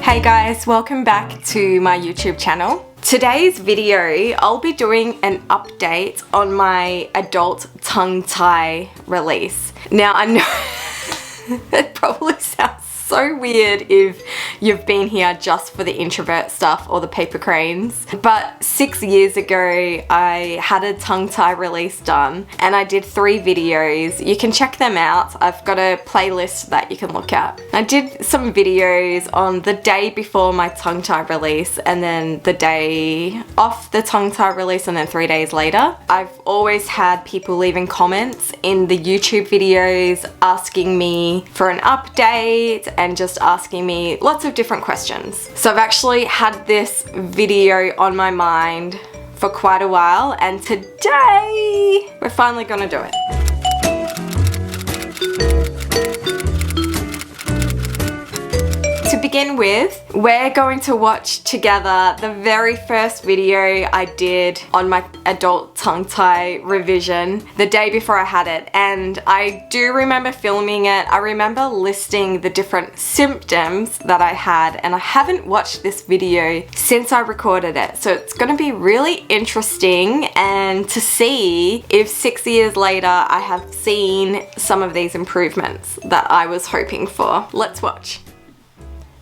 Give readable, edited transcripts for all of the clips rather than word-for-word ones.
Hey guys, welcome back to my YouTube channel. Today's video, I'll be doing an update on my adult tongue tie release. Now I know it probably sounds so weird if you've been here just for the introvert stuff or the paper cranes, but 6 years ago I had a tongue tie release done and I did 3 videos. You can check them out. I've got a playlist that you can look at. I did some videos on the day before my tongue tie release and then the day off the tongue tie release and then 3 days later. I've always had people leaving comments in the YouTube videos asking me for an update and just asking me lots of different questions. So I've actually had this video on my mind for quite a while and today we're finally gonna do it. To begin with, we're going to watch together the very first video I did on my adult tongue tie revision the day before I had it, and I do remember filming it. I remember listing the different symptoms that I had, and I haven't watched this video since I recorded it, so it's going to be really interesting and to see if 6 years later I have seen some of these improvements that I was hoping for. Let's watch.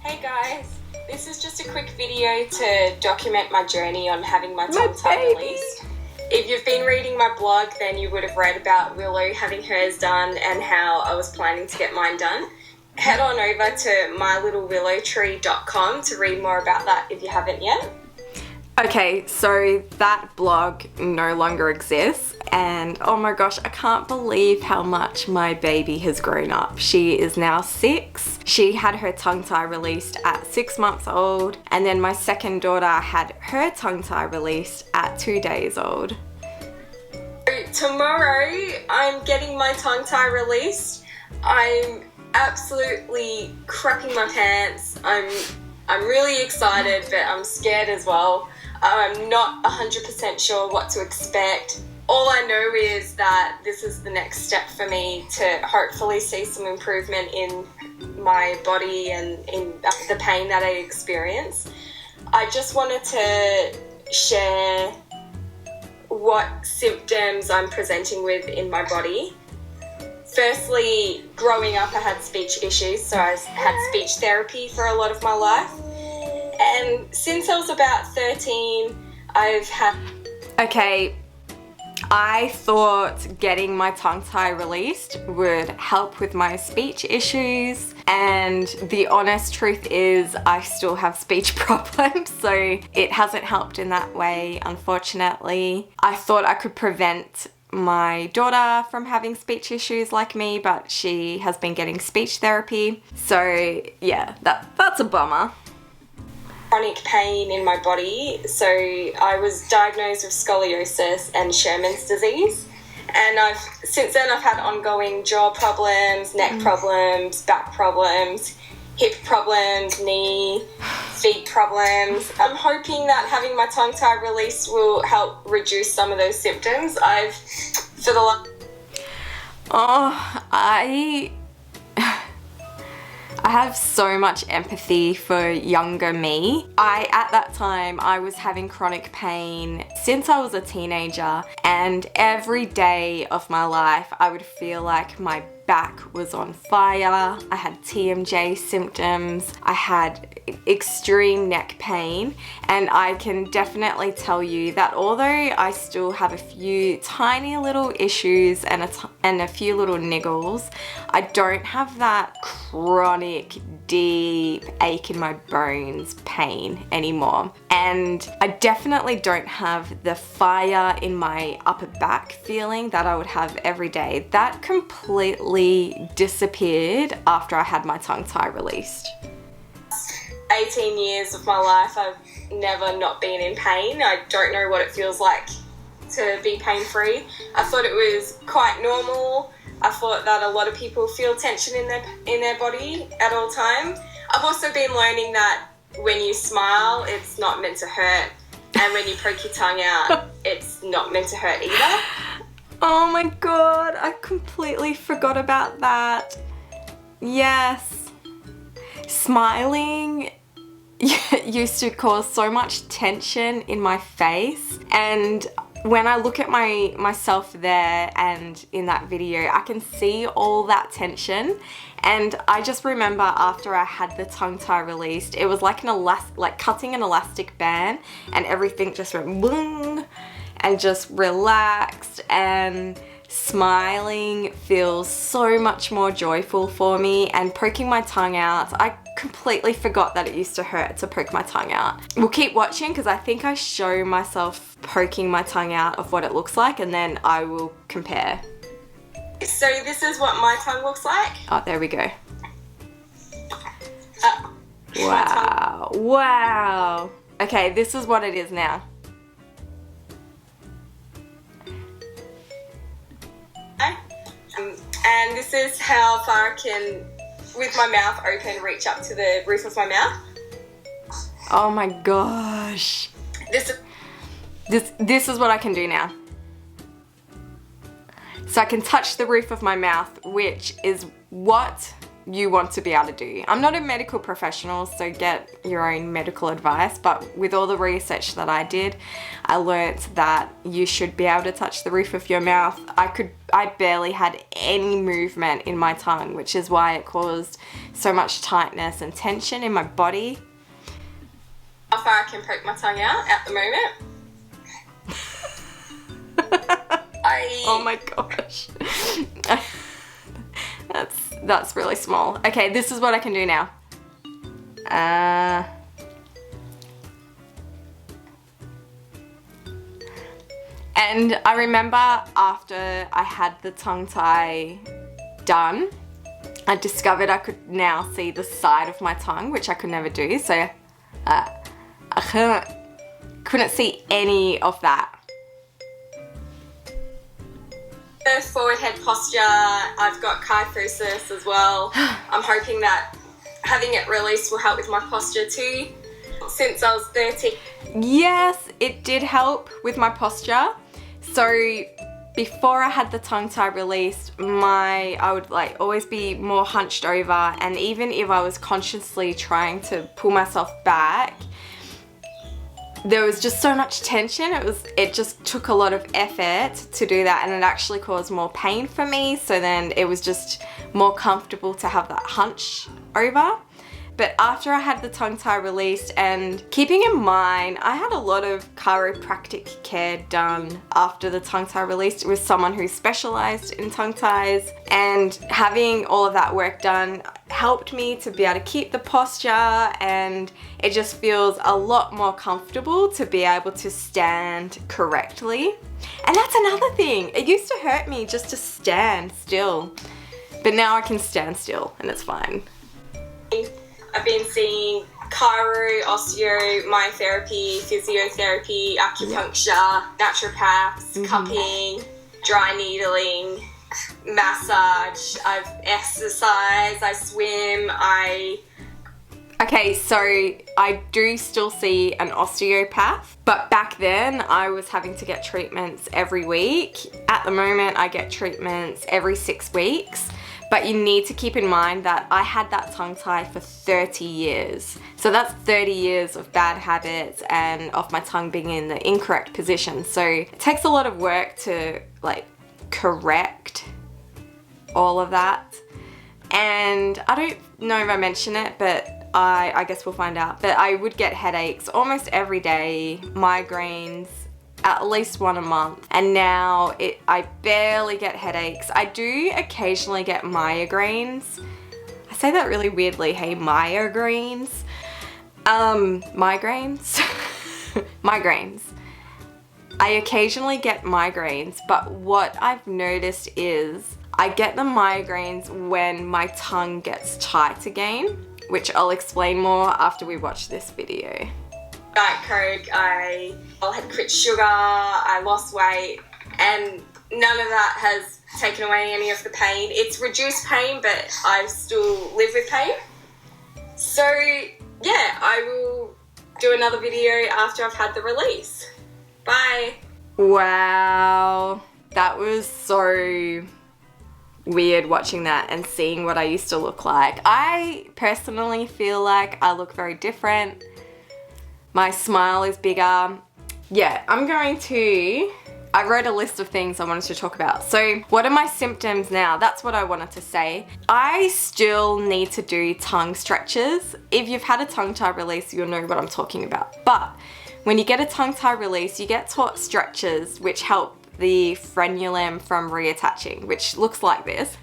Hey guys, this is just a quick video to document my journey on having my tongue tie released. If you've been reading my blog, then you would have read about Willow having hers done and how I was planning to get mine done. Head on over to mylittlewillowtree.com to read more about that if you haven't yet. Okay, so that blog no longer exists and oh my gosh, I can't believe how much my baby has grown up. She is now 6. She had her tongue tie released at 6 months old, and then my second daughter had her tongue tie released at 2 days old. Tomorrow I'm getting my tongue tie released. I'm absolutely crapping my pants. I'm really excited, but I'm scared as well. I'm not 100% sure what to expect. All I know is that this is the next step for me to hopefully see some improvement in my body and in the pain that I experience. I just wanted to share what symptoms I'm presenting with in my body. Firstly, growing up I had speech issues, so I had speech therapy for a lot of my life. And since I was about 13, I've had... Okay, I thought getting my tongue tie released would help with my speech issues, and the honest truth is I still have speech problems, so it hasn't helped in that way, unfortunately. I thought I could prevent my daughter from having speech issues like me, but she has been getting speech therapy, so yeah, that's a bummer. Chronic pain in my body, so I was diagnosed with scoliosis and Sherman's disease, and since then I've had ongoing jaw problems, neck problems, back problems, hip problems, knee, feet problems. I'm hoping that having my tongue tie released will help reduce some of those symptoms. I have so much empathy for younger me. At that time, I was having chronic pain since I was a teenager, and every day of my life, I would feel like my back was on fire. I had TMJ symptoms. I had extreme neck pain, and I can definitely tell you that although I still have a few tiny little issues and a few little niggles, I don't have that chronic, deep ache in my bones pain anymore. And I definitely don't have the fire in my upper back feeling that I would have every day. That completely disappeared after I had my tongue tie released. 18 years of my life, I've never not been in pain. I don't know what it feels like to be pain-free. I thought it was quite normal. I thought that a lot of people feel tension in their body at all time. I've also been learning that when you smile, it's not meant to hurt, and when you poke your tongue out, it's not meant to hurt either. Oh my god, I completely forgot about that. Yes. Smiling used to cause so much tension in my face, and when I look at myself there and in that video, I can see all that tension. And I just remember after I had the tongue tie released, it was like cutting an elastic band, and everything just went boom and just relaxed, and smiling feels so much more joyful for me. And poking my tongue out, I completely forgot that it used to hurt to poke my tongue out. We'll keep watching because I think I show myself poking my tongue out of what it looks like, and then I will compare. So this is what my tongue looks like. Oh, there we go. Wow. Wow. Okay, this is what it is now. And this is how far I can, with my mouth open, reach up to the roof of my mouth. Oh my gosh. This is what I can do now. So I can touch the roof of my mouth, which is what you want to be able to do. I'm not a medical professional, so get your own medical advice, but with all the research that I did, I learnt that you should be able to touch the roof of your mouth. I barely had any movement in my tongue, which is why it caused so much tightness and tension in my body. How far I can poke my tongue out at the moment. Oh my gosh. That's really small. Okay, this is what I can do now. And I remember after I had the tongue tie done, I discovered I could now see the side of my tongue, which I could never do. So I couldn't see any of that. The forward head posture, I've got kyphosis as well. I'm hoping that having it released will help with my posture too. Since I was 30. Yes, it did help with my posture. So before I had the tongue tie released, I would like always be more hunched over, and even if I was consciously trying to pull myself back, there was just so much tension. It just took a lot of effort to do that, and it actually caused more pain for me. So then it was just more comfortable to have that hunch over. But after I had the tongue tie released, and keeping in mind, I had a lot of chiropractic care done after the tongue tie released. It was someone who specialized in tongue ties, and having all of that work done helped me to be able to keep the posture, and it just feels a lot more comfortable to be able to stand correctly. And that's another thing. It used to hurt me just to stand still, but now I can stand still and it's fine. I've been seeing chiro, osteo, myotherapy, physiotherapy, acupuncture, naturopaths, cupping, dry needling, massage. I've exercised, I swim, Okay, so I do still see an osteopath, but back then I was having to get treatments every week. At the moment I get treatments every 6 weeks. But you need to keep in mind that I had that tongue tie for 30 years. So that's 30 years of bad habits and of my tongue being in the incorrect position. So it takes a lot of work to like correct all of that. And I don't know if I mentioned it, but I guess we'll find out. But I would get headaches almost every day, migraines, at least one a month, and now I barely get headaches. I do occasionally get migraines. I say that really weirdly, hey, migraines. Migraines. Migraines. I occasionally get migraines, but what I've noticed is I get the migraines when my tongue gets tight again, which I'll explain more after we watch this video. Diet Coke, I had quit sugar, I lost weight, and none of that has taken away any of the pain. It's reduced pain, but I still live with pain. So yeah, I will do another video after I've had the release. Bye. Wow, that was so weird watching that and seeing what I used to look like. I personally feel like I look very different. My smile is bigger. Yeah, I wrote a list of things I wanted to talk about. So what are my symptoms now? That's what I wanted to say. I still need to do tongue stretches. If you've had a tongue tie release, you'll know what I'm talking about. But when you get a tongue tie release, you get taught stretches which help the frenulum from reattaching, which looks like this.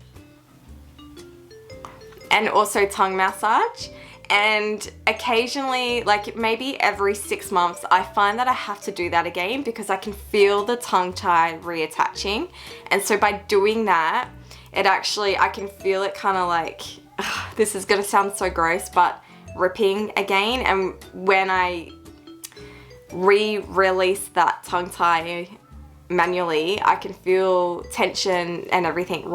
And also tongue massage. And occasionally, like maybe every 6 months, I find that I have to do that again because I can feel the tongue tie reattaching. And so by doing that, I can feel it kind of like, this is gonna sound so gross, but ripping again. And when I re-release that tongue tie manually, I can feel tension and everything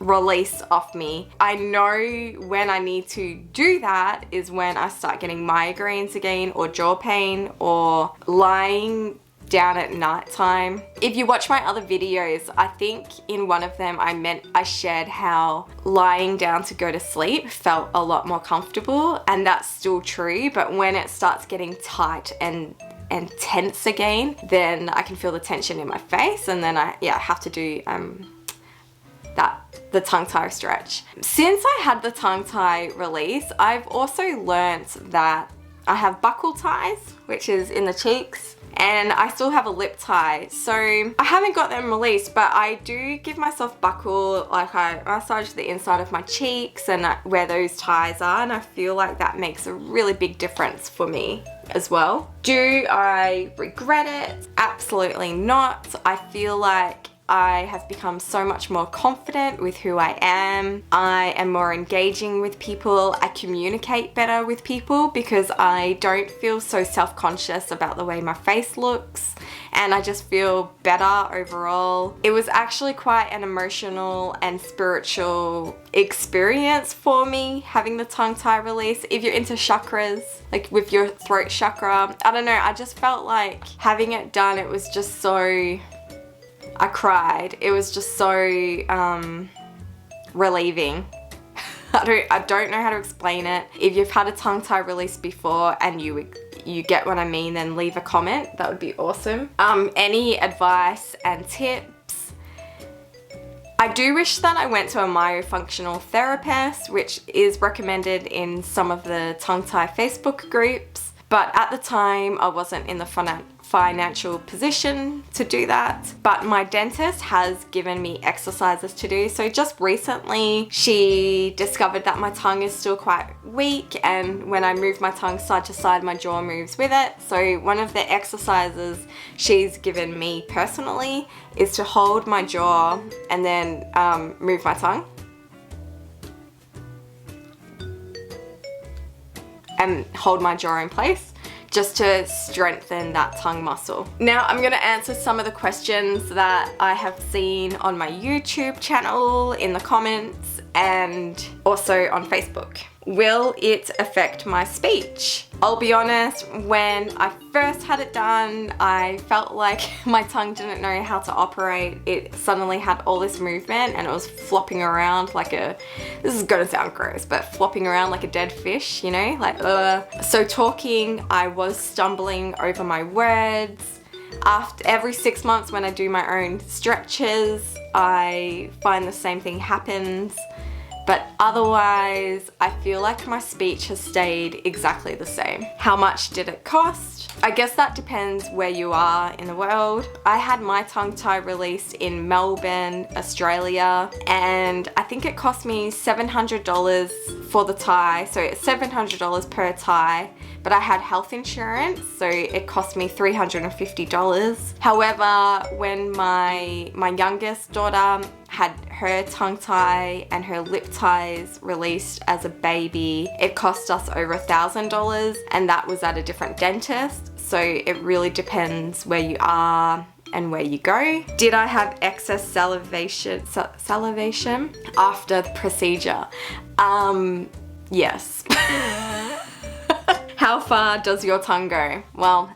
release off me. I know when I need to do that is when I start getting migraines again, or jaw pain, or lying down at night time. If you watch my other videos, I think in one of them I shared how lying down to go to sleep felt a lot more comfortable, and that's still true, but when it starts getting tight and tense again, then I can feel the tension in my face, and then I have to do the tongue tie stretch. Since I had the tongue tie release, I've also learnt that I have buccal ties, which is in the cheeks, and I still have a lip tie. So I haven't got them released, but I do give myself buccal, like I massage the inside of my cheeks and where those ties are, and I feel like that makes a really big difference for me as well. Do I regret it? Absolutely not. I feel like I have become so much more confident with who I am. I am more engaging with people. I communicate better with people because I don't feel so self-conscious about the way my face looks, and I just feel better overall. It was actually quite an emotional and spiritual experience for me having the tongue tie release. If you're into chakras, like with your throat chakra, I don't know, I just felt like having it done, it was just so... I cried. It was just so relieving. I don't know how to explain it. If you've had a tongue tie release before and you get what I mean, then leave a comment. That would be awesome. Any advice and tips? I do wish that I went to a myofunctional therapist, which is recommended in some of the tongue tie Facebook groups. But at the time, I wasn't in the financial position to do that. But my dentist has given me exercises to do. So just recently, she discovered that my tongue is still quite weak, and when I move my tongue side to side, my jaw moves with it. So one of the exercises she's given me personally is to hold my jaw and then move my tongue. And hold my jaw in place just to strengthen that tongue muscle. Now I'm gonna answer some of the questions that I have seen on my YouTube channel, in the comments, and also on Facebook. Will it affect my speech? I'll be honest, when I first had it done, I felt like my tongue didn't know how to operate. It suddenly had all this movement and it was flopping around like this is gonna sound gross, but flopping around like a dead fish, you know, like So talking, I was stumbling over my words. After every 6 months when I do my own stretches, I find the same thing happens. But otherwise, I feel like my speech has stayed exactly the same. How much did it cost? I guess that depends where you are in the world. I had my tongue tie released in Melbourne, Australia, and I think it cost me $700 for the tie. So it's $700 per tie, but I had health insurance, so it cost me $350. However, when my youngest daughter had her tongue tie and her lip ties released as a baby, it cost us over $1,000, and that was at a different dentist. So it really depends where you are and where you go. Did I have excess salivation after the procedure? Yes. How far does your tongue go? Well,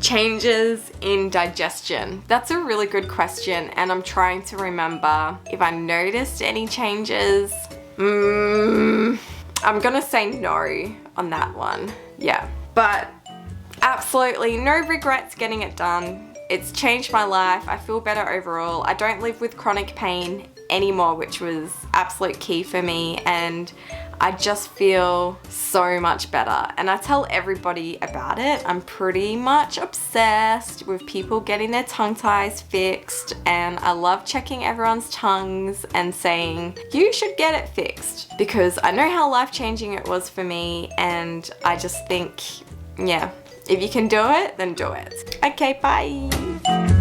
Changes in digestion. That's a really good question, and I'm trying to remember if I noticed any changes. I'm gonna say no on that one. Yeah, but absolutely no regrets getting it done. It's changed my life. I feel better overall. I don't live with chronic pain anymore, which was absolute key for me, and I just feel so much better, and I tell everybody about it. I'm pretty much obsessed with people getting their tongue ties fixed, and I love checking everyone's tongues and saying, you should get it fixed, because I know how life-changing it was for me, and I just think, yeah, if you can do it, then do it. Okay, bye.